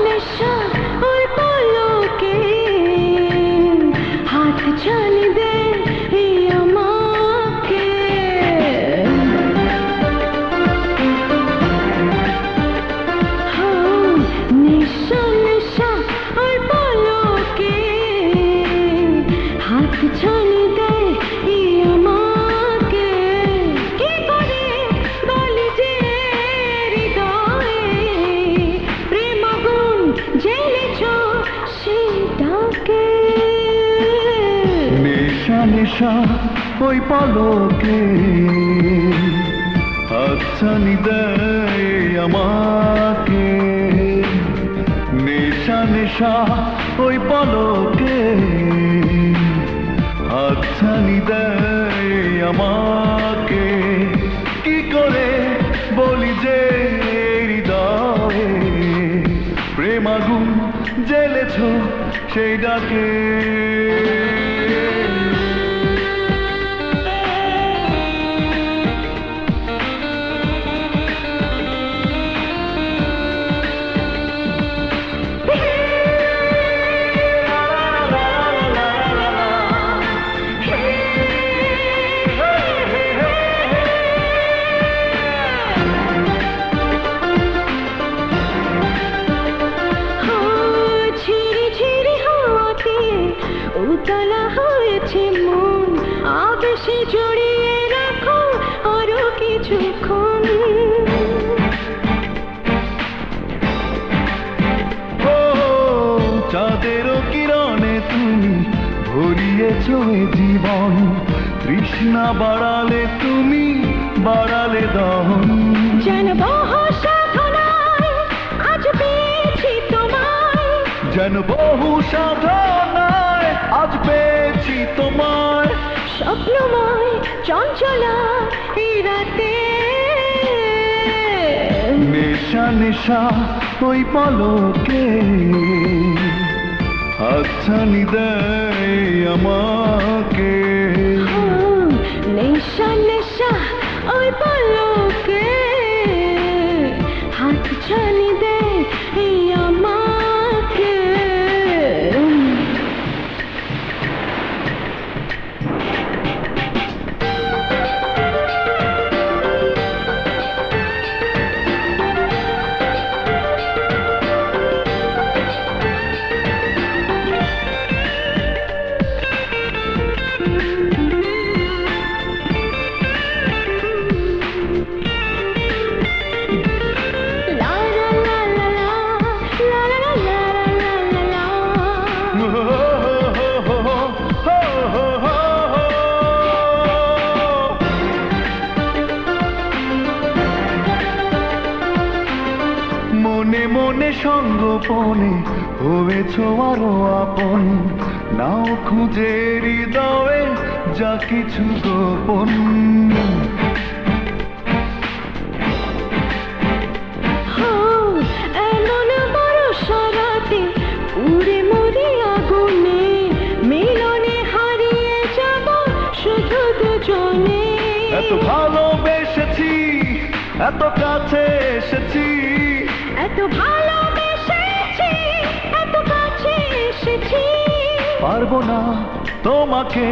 নেশা ওই পলকে হাত ছানি দে এই আমাকে। নেশা নেশা ওই পলকে হাত ছানি দে এই আমাকে। কি করে বলি যে হৃদয়ে প্রেম আগুন জ্বেলেছ সেটাকে। নেশা নেশা ওই পলকে হাতছানি দেয় আমাকে। নেশা নেশা ওই পলকে হাতছানি দেয় আমাকে। কি করে বলি যে হৃদয়ে প্রেম আগুন জ্বেলেছ সেই ডাকে। উতলা হয়েছে মন, আবেশে জড়িয়ে রাখো আরো কিছুক্ষণ। চাঁদেরও কিরণে তুমি ভরিয়েছ এ জীবন। তৃষ্ণা বাড়ালে তুমি বাড়ালে দহন। যেন বহু সাধনায় আজ পেয়েছি তোমায়। যেন বহু সাধনায় আজ পেয়েছি তোমায়। স্বপ্নময় চঞ্চলা এই রাতে। নেশা নেশা ওই পলকে হাতছানি দেয় আমাকে। নেশা নেশা ওই পলকে হাত ছানি দে এই আমাকে। মনে মনে সঙ্গোপনে হয়েছ আরো আপন। নাও খুঁজে হৃদয়ে যা কিছু গোপন। এমন বড় সারাতে উড়ে মরি আগুনে, মিলনে হারিয়ে যাব শুধু দুজনে। এত ভালোবেসেছি এত কাছে এসেছি। এত ভালোবেসেছি এত কাছে এসেছি। পারবো না তোমাকে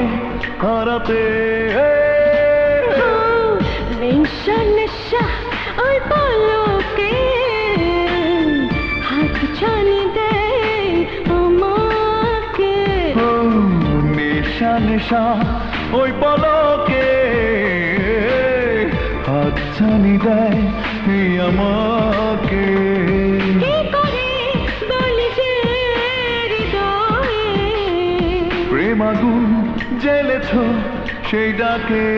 হারাতে। নেশা নেশা ওই পলকে হাত ছানি দে আমাকে। নেশা নেশা ওই পলকে হাতছানি দেয় আমাকে। কি করে বলি যে হৃদয়ে প্রেম আগুন জ্বেলেছ সেই ডাকে।